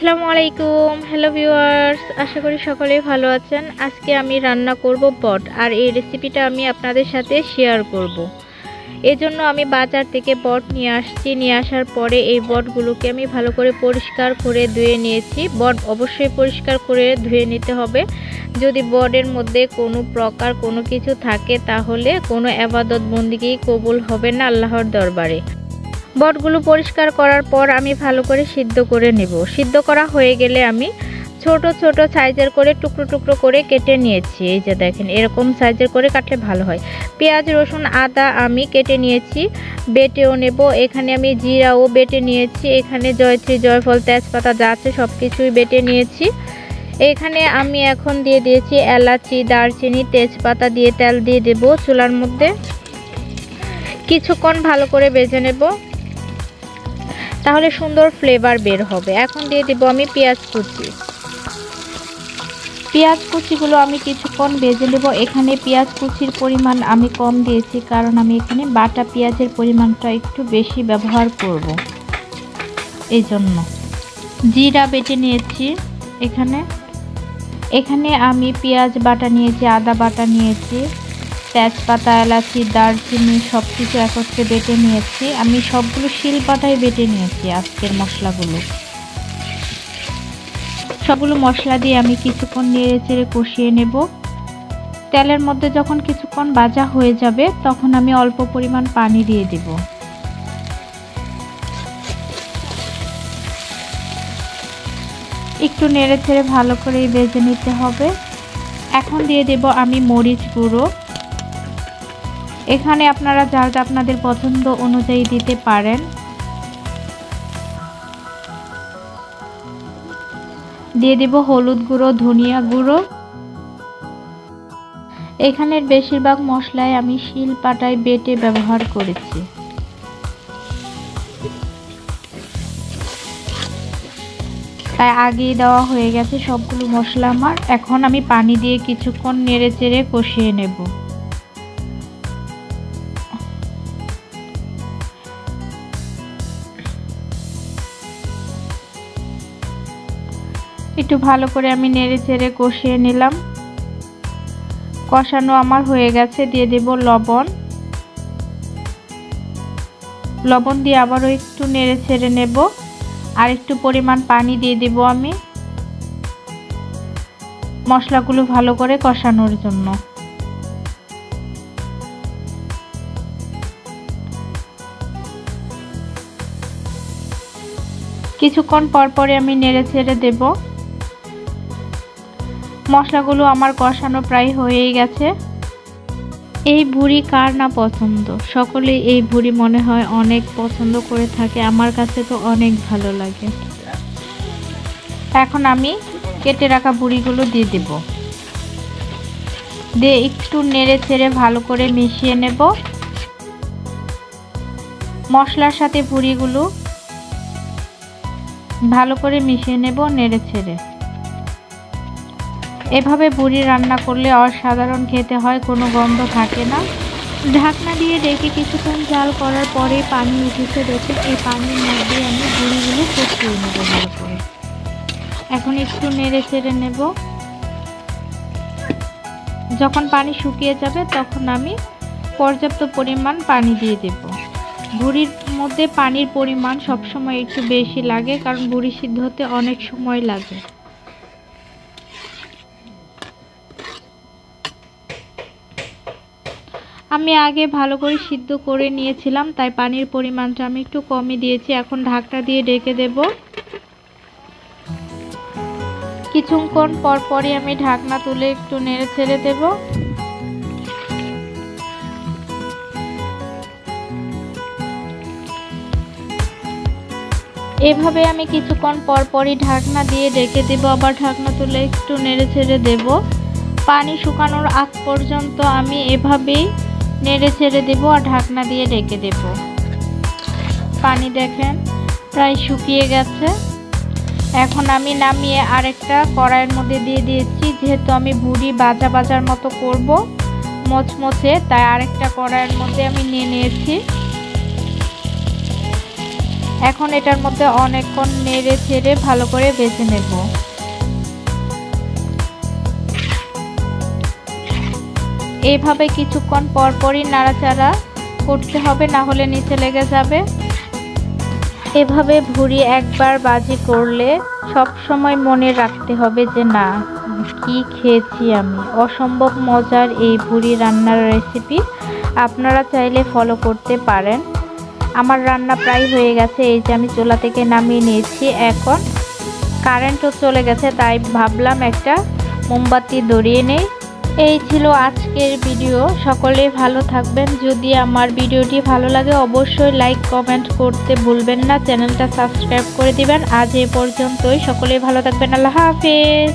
আসসালামু আলাইকুম। Hello viewers, আশা করি সকলেই ভালো আছেন। আজকে আমি রান্না করব বট, আর এই রেসিপিটা আমি আপনাদের সাথে শেয়ার করব। এজন্য আমি বাজার থেকে বট নিয়ে আসছি। নিয়ে আসার পরে এই বটগুলোকে আমি ভালো করে পরিষ্কার করে ধুয়ে নিয়েছি। বট অবশ্যই পরিষ্কার করে ধুয়ে নিতে হবে। যদি বটের মধ্যে কোনো প্রকার কোনো কিছু থাকে তাহলে কোনো ইবাদত বন্দেগী কবুল হবে না আল্লাহর দরবারে। বটগুলো পরিষ্কার করার পর আমি ভালো করে সিদ্ধ করে নেব। সিদ্ধ করা হয়ে গেলে আমি ছোট ছোট সাইজের করে টুকরো টুকরো করে কেটে নিয়েছি। এই যে দেখেন, এরকম সাইজের করে কাটলে ভালো হয়। পেঁয়াজ, রসুন, আদা আমি কেটে নিয়েছি, বেটেও নেব। এখানে আমি জিরাও বেটে নিয়েছি। এখানে জয়ত্রী, জয়ফল, তেজপাতা যা আছে সব কিছুই বেটে নিয়েছি। এখানে আমি এখন দিয়ে দিয়েছি এলাচি, দারচিনি, তেজপাতা দিয়ে তেল দিয়ে দেব চুলার মধ্যে। কিছুক্ষণ ভালো করে ভেজে নেব, তাহলে সুন্দর ফ্লেভার বের হবে। এখন দিয়ে দেব আমি পেঁয়াজ কুচি। পেঁয়াজ কুচিগুলো আমি কিছুক্ষণ ভেজে নেব। এখানে পেঁয়াজ কুচির পরিমাণ আমি কম দিয়েছি, কারণ আমি এখানে বাটা পেঁয়াজের পরিমাণটা একটু বেশি ব্যবহার করব, এই জন্য। জিরা বেটে নিয়েছি। এখানে আমি পেঁয়াজ বাটা নিয়েছি, আদা বাটা নিয়েছি, তেজপাতা, এলাচি, দারচিনি সব কিছু একত্রে বেটে নিয়েছি। আমি সবগুলো শিলপাটায় বেটে নিয়েছি। আজকের মশলাগুলো, সবগুলো মশলা দিয়ে আমি কিছুক্ষণ নেড়ে চেড়ে কষিয়ে নেব। তেলের মধ্যে যখন কিছুক্ষণ ভাজা হয়ে যাবে তখন আমি অল্প পরিমাণ পানি দিয়ে দেব। একটু নেড়ে চেড়ে ভালো করে ভেজে নিতে হবে। এখন দিয়ে দেব আমি মরিচ গুঁড়ো। এখানে আপনারা যা যা আপনাদের পছন্দ অনুযায়ী দিতে পারেন। দিয়ে দেব হলুদ গুঁড়ো, ধনিয়া গুঁড়ো। এখানের বেশিরভাগ মশলাই আমি শিলপাটায় বেটে ব্যবহার করেছি। তাই আগেই দেওয়া হয়ে গেছে সবগুলো মশলা আমার। এখন আমি পানি দিয়ে কিছুক্ষণ নেড়ে চেড়ে কষিয়ে নেব। একটু ভালো করে আমি নেড়ে চেড়ে কষিয়ে নিলাম। কষানো আমার হয়ে গেছে। দিয়ে দেব লবণ। লবণ দিয়ে আবারও একটু নেড়ে চেড়ে নেব। আর একটু পরিমাণ পানি দিয়ে দেব আমি মশলাগুলো ভালো করে কষানোর জন্য। কিছুক্ষণ পর পরে আমি নেড়ে চেড়ে দেব। মশলাগুলো আমার কষানো প্রায় হয়েই গেছে। এই ভুড়ি কার না পছন্দ, সকলেই এই ভুড়ি মনে হয় অনেক পছন্দ করে থাকে। আমার কাছে তো অনেক ভালো লাগে। এখন আমি কেটে রাখা ভুড়িগুলো দিয়ে দেব। দিয়ে একটু নেড়ে চেড়ে ভালো করে মিশিয়ে নেব মশলার সাথে। ভুড়িগুলো ভালো করে মিশিয়ে নেব নেড়ে ছেড়ে। এভাবে ভুড়ি রান্না করলে অসাধারণ খেতে হয়, কোনো গন্ধ থাকে না। ঢাকনা দিয়ে ঢেকে কিছুক্ষণ জাল করার পরে পানি উঠেছে। দেখে এই পানির মধ্যে আমি ভুড়িগুলো কষিয়ে নেব ভালো করে। এখন একটু নেড়ে চেড়ে নেব। যখন পানি শুকিয়ে যাবে তখন আমি পর্যাপ্ত পরিমাণ পানি দিয়ে দেব। ভুড়ির মধ্যে পানির পরিমাণ সবসময় একটু বেশি লাগে, কারণ ভুড়ি সিদ্ধ হতে অনেক সময় লাগে। আমি আগে ভালো করে সিদ্ধ করে নিয়েছিলাম, তাই পানির পরিমাণটা আমি একটু কমই দিয়েছি। এখন ঢাকনা দিয়ে ঢেকে দেব। কিছুক্ষণ পর পরই আমি ঢাকনা তুলে একটু নেড়ে ছেড়ে দেব। এভাবে আমি কিছুক্ষণ পর পরই ঢাকনা দিয়ে ঢেকে দেব। আবার ঢাকনা তুলে একটু নেড়ে ছেড়ে দেব। পানি শুকানোর আগ পর্যন্ত আমি এভাবেই নেড়ে ছেড়ে দেব আর ঢাকনা দিয়ে ঢেকে দেব। পানি দেখেন প্রায় শুকিয়ে গেছে। এখন আমি নামিয়ে আরেকটা কড়াইয়ের মধ্যে দিয়ে দিয়েছি। যেহেতু আমি ভুড়ি বাজার মতো করব মচমচে, তাই আরেকটা কড়াইয়ের মধ্যে আমি নিয়ে নিয়েছি। এখন এটার মধ্যে অনেকক্ষণ নেড়ে ছেড়ে ভালো করে ভেজে নেব। এইভাবে কিছুক্ষণ পরপরই নাড়াচাড়া করতে হবে, না হলে নিচে লেগে যাবে। এভাবে ভুঁড়ি একবার ভাজি করলে সব সময় মনে রাখতে হবে যে না, কি খেয়েছি আমি। অসম্ভব মজার এই ভুঁড়ি রান্নার রেসিপি আপনারা চাইলে ফলো করতে পারেন। আমার রান্না প্রায় হয়ে গেছে, এই যে আমি চুলা থেকে নামিয়ে নিয়েছি। এখন কারেন্টও চলে গেছে, তাই ভাবলাম একটা মোমবাতি ধরিয়ে নেই। এই ছিল আজকের ভিডিও। সকলে ভালো থাকবেন। যদি আমার ভিডিওটি ভালো লাগে অবশ্যই লাইক কমেন্ট করতে ভুলবেন না, চ্যানেলটা সাবস্ক্রাইব করে দিবেন। আজ এ পর্যন্তই, সকলে ভালো থাকবেন। আল্লাহ হাফেজ।